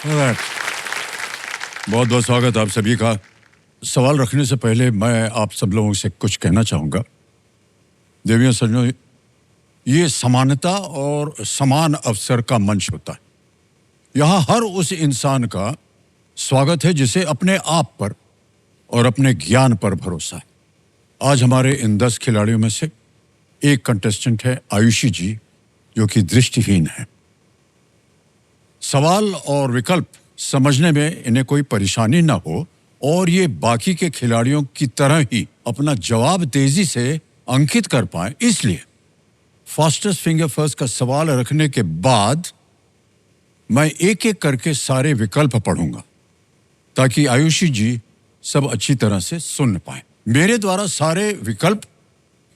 बहुत बहुत स्वागत आप सभी का। सवाल रखने से पहले मैं आप सब लोगों से कुछ कहना चाहूँगा। देवियों सज्जनों, ये समानता और समान अवसर का मंच होता है। यहाँ हर उस इंसान का स्वागत है जिसे अपने आप पर और अपने ज्ञान पर भरोसा है। आज हमारे इन 10 खिलाड़ियों में से एक कंटेस्टेंट है आयुषी जी, जो कि दृष्टिहीन है। सवाल और विकल्प समझने में इन्हें कोई परेशानी ना हो और ये बाकी के खिलाड़ियों की तरह ही अपना जवाब तेजी से अंकित कर पाए, इसलिए फास्टेस्ट फिंगर फर्स्ट का सवाल रखने के बाद मैं एक एक करके सारे विकल्प पढ़ूंगा ताकि आयुषी जी सब अच्छी तरह से सुन पाए। मेरे द्वारा सारे विकल्प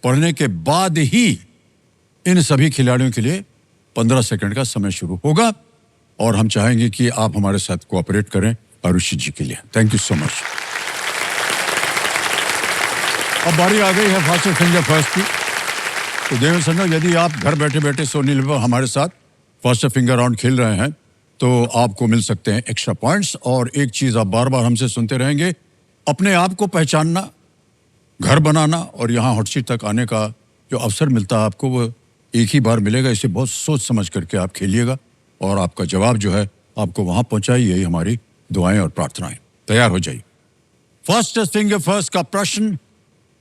पढ़ने के बाद ही इन सभी खिलाड़ियों के लिए 15 सेकंड का समय शुरू होगा और हम चाहेंगे कि आप हमारे साथ कोऑपरेट करें आयुषी जी के लिए। Thank you so much. अब बारी आ गई है फास्टेस्ट फिंगर फर्स्ट की। तो देवेंद्र सन्नो, यदि आप घर बैठे बैठे सोनी लिव हमारे साथ फास्टेस्ट फिंगर राउंड खेल रहे हैं तो आपको मिल सकते हैं एक्स्ट्रा पॉइंट्स। और एक चीज आप बार बार हमसे सुनते रहेंगे, अपने आप को पहचानना, घर बनाना और यहाँ हॉट सीट तक आने का जो अवसर मिलता है आपको, वो एक ही बार मिलेगा। इसे बहुत सोच समझ करके आप खेलिएगा और आपका जवाब जो है आपको वहां पहुंचाए, यही हमारी दुआएं और प्रार्थनाएं। तैयार हो जाइए। फास्टेस्ट फिंगर फर्स्ट का प्रश्न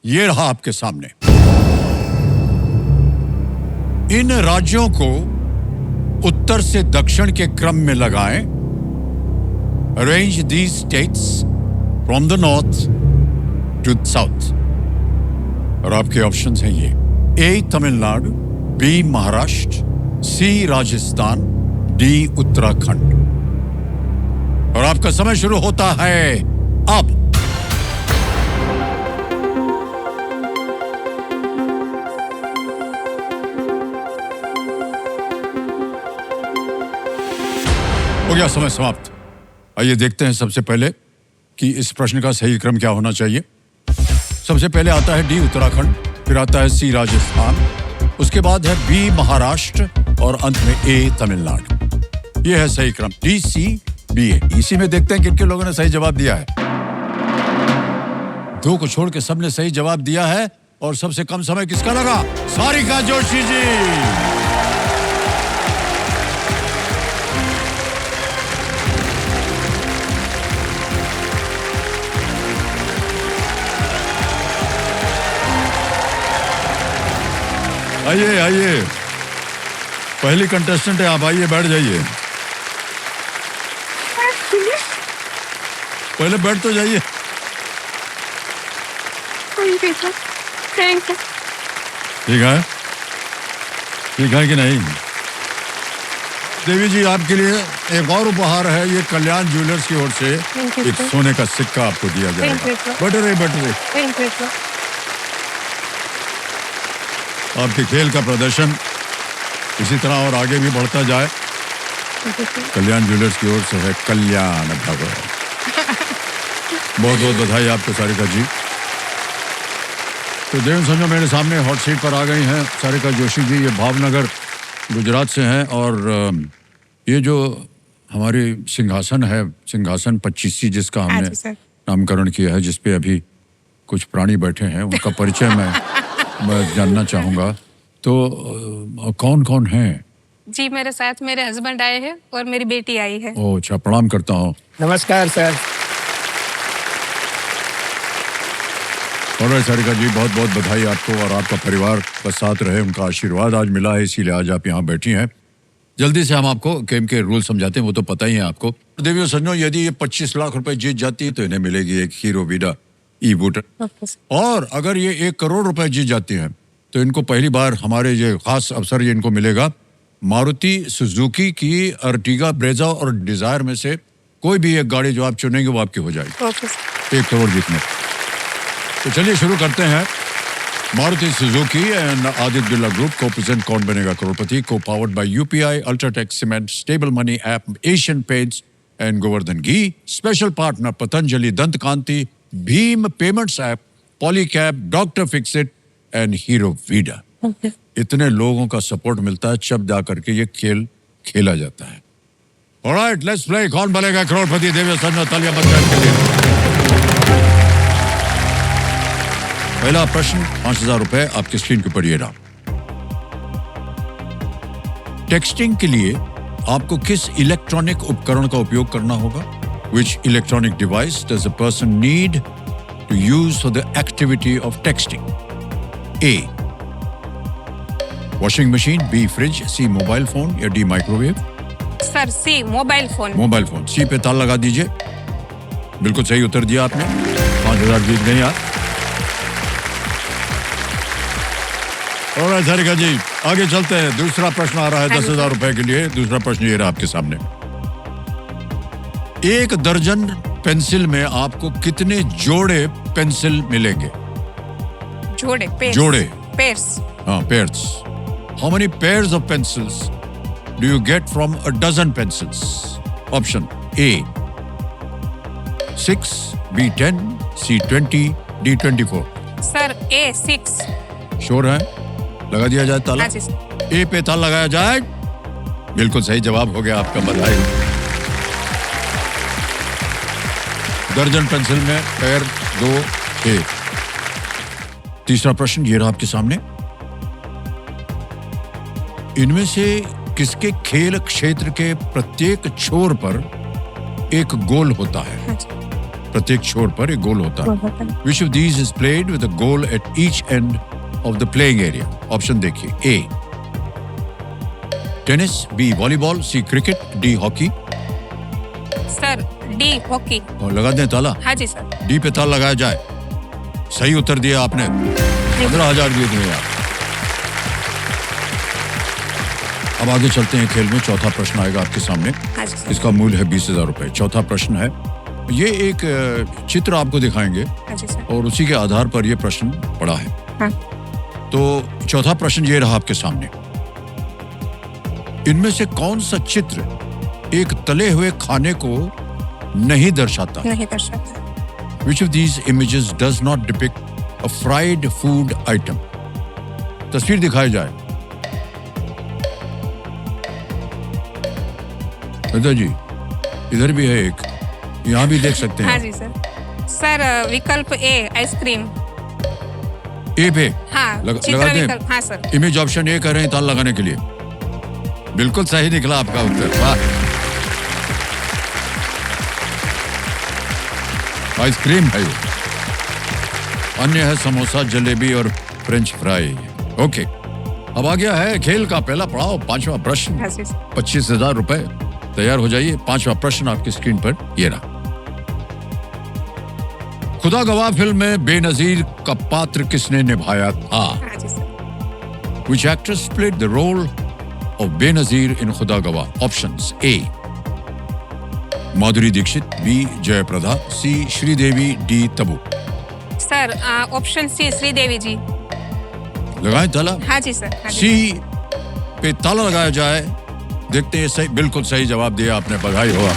ये रहा आपके सामने। इन राज्यों को उत्तर से दक्षिण के क्रम में लगाएं। Arrange these states from the north to south. और आपके ऑप्शंस हैं ये: A Tamil Nadu, B Maharashtra, C Rajasthan, D Uttarakhand. और आपका समय शुरू होता है अब। हो गया समय समाप्त। आइए देखते हैं सबसे पहले कि इस प्रश्न का सही क्रम क्या होना चाहिए। सबसे पहले आता है डी उत्तराखंड, फिर आता है सी राजस्थान, उसके बाद है बी महाराष्ट्र और अंत में ए तमिलनाडु। ये है सही क्रम, डी सी बी ए। इसी में देखते हैं किन किन लोगों ने सही जवाब दिया है। 2 को छोड़ के सबने सही जवाब दिया है। और सबसे कम समय किसका लगा? सारिका जोशी जी। आइए आइए, पहली कंटेस्टेंट है आप। आइए बैठ जाइए, पहले बैठ तो जाइए। ठीक है, ठीक है कि नहीं? देवी जी, आपके लिए एक और उपहार है। ये कल्याण ज्वेलर्स की ओर से एक सोने का सिक्का आपको दिया जाएगा। बैठे रहिए, बैठे रहिए। आपके खेल का प्रदर्शन इसी तरह और आगे भी बढ़ता जाए। कल्याण ज्वेलर्स की ओर से है कल्याण भवन। बहुत बहुत बधाई आपको सारिका जी। तो देवेंद्र सन्नो मेरे सामने हॉट सीट पर आ गई हैं सारिका जोशी जी। ये भावनगर गुजरात से हैं और ये जो हमारी सिंहासन है, सिंहासन 25सी, जिसका हमने नामकरण किया है, जिसपे अभी कुछ प्राणी बैठे हैं, उनका परिचय मैं जानना चाहूँगा। तो कौन कौन हैं? जी, मेरे साथ मेरे हस्बैंड आए हैं और मेरी बेटी आई है। ओह अच्छा, प्रणाम करता हूँ। नमस्कार सर। और सारिका जी, बहुत बहुत बधाई आपको और आपका परिवार का साथ रहे, उनका आशीर्वाद आज मिला है, इसीलिए आज आप यहाँ बैठी हैं। जल्दी से हम आपको गेम के रूल समझाते हैं, वो तो पता ही है आपको। देवियों सज्जनों, यदि ये 25 लाख रुपए जीत जाती है तो इन्हें मिलेगी एक हीरो वीडा ई-वोटर। और अगर ये 1 करोड़ रुपए जीत जाती हैं तो इनको पहली बार हमारे ये खास अवसर ये इनको मिलेगा मारुति सुजुकी की अर्टिगा, ब्रेजा और डिजायर में से कोई भी एक गाड़ी जो आप चुनेंगे वो आपकी हो जाएगी 1 करोड़ जीतने। तो चलिए शुरू करते हैं। Maruti Suzuki and Aditya Birla group को present Kaun Banega Crorepati, co powered by UPI, UltraTech cement, stable money app, Asian paints and Govardhan Ghee. Special partner Patanjali Dant Kanti, Bhim payments app, Polycab, doctor Fixit and Hero Vida. इतने लोगों का सपोर्ट मिलता है जब जा करके ये खेल खेला जाता है। Alright, let's play. कौन बनेगा करोड़पति? देवी संजय तालियां बजाने के लिए। पहला प्रश्न 5,000 रुपए आपकी स्क्रीन के ऊपर ये रहा। टेक्सटिंग के लिए आपको किस इलेक्ट्रॉनिक उपकरण का उपयोग करना होगा? Which electronic device does a person need to use for the activity of texting? A. Washing machine, B. Fridge, C. Mobile phone या D. Microwave? Sir C mobile phone. Mobile phone. C पे ताल लगा दीजिए। बिल्कुल सही उत्तर दिया आपने। 5,000 जीत गई आप। और सारिका जी आगे चलते हैं। दूसरा प्रश्न आ रहा है 10,000 रुपए के लिए। दूसरा प्रश्न ये रहा आपके सामने। 1 दर्जन पेंसिल में आपको कितने जोड़े पेंसिल मिलेंगे? जोड़े पेयर्स। जोड़े। पेयर्स। हाँ, pairs. How many pairs of pencils do you get from a dozen pencils? Option A 6, B 10, C 20, D 24. Sir A 6। Sure है? लगा दिया जाए ताला? हाँ जी सर। ए पे ताला लगाया जाए। बिल्कुल सही जवाब हो गया आपका, बधाई। दर्जन पेंसिल में पैर 2 ए। तीसरा प्रश्न ये रहा आपके सामने। इनमें से किसके खेल क्षेत्र के प्रत्येक छोर पर एक गोल होता है? हाँ जी। प्रत्येक छोर पर एक गोल होता है। Which of these is played with a goal at each end of the playing area? Option देखिए। A tennis, B volleyball, C cricket, D hockey. Sir D hockey. और लगा दें ताला? हाँ जी सर। डी पे ताला लगाया जाए। सही उत्तर दिया आपने। 15,000 जीत गए आप। अब आगे चलते हैं खेल में। चौथा प्रश्न आएगा आपके सामने। हाँ जी सर। इसका मूल्य है 20,000 रुपए। चौथा प्रश्न है, ये एक चित्र आपको दिखाएंगे हाँ जी सर। और उसी के आधार पर यह प्रश्न पड़ा है। हाँ। तो चौथा प्रश्न ये रहा आपके सामने। इनमें से कौन सा चित्र एक तले हुए खाने को नहीं दर्शाता? नहीं दर्शाता। Which of these images does not depict a fried food item? तस्वीर दिखाई जाए। दादा जी इधर भी है एक, यहाँ भी देख सकते हैं। हाँ जी सर। सर विकल्प ए आइसक्रीम। ए पे हाँ लगा चित्र दें। विकल्प। हाँ सर। इमेज ऑप्शन ए कर रहे हैं ताल लगाने के लिए। बिल्कुल सही निकला आपका उत्तर। वाह। आइसक्रीम है ये। अन्य है समोसा, जलेबी और फ्रेंच फ्राई। ओके, अब आ गया है खेल का पहला पड़ाव, 5वां प्रश्न। हाँ जी सर। 25,000 रुपए। तैयार हो जाइए। 5वां प्रश्न आपकी स्क्रीन पर ये रहा। खुदा गवाह फिल्म में बेनजीर का पात्र किसने निभाया था? हाँ जी sir. Which actress played the role of Benazir in Khuda Gawah? Options A Madhuri Dixit, B Jayaprada, C Sridevi, D Tabu. Sir option C Sridevi ji. लगाएं ताला? हाँ जी सर। हाँ C जी। पे ताला लगाया जाए। देखते हैं सही, बिल्कुल सही जवाब दिया आपने, बधाई हो आप।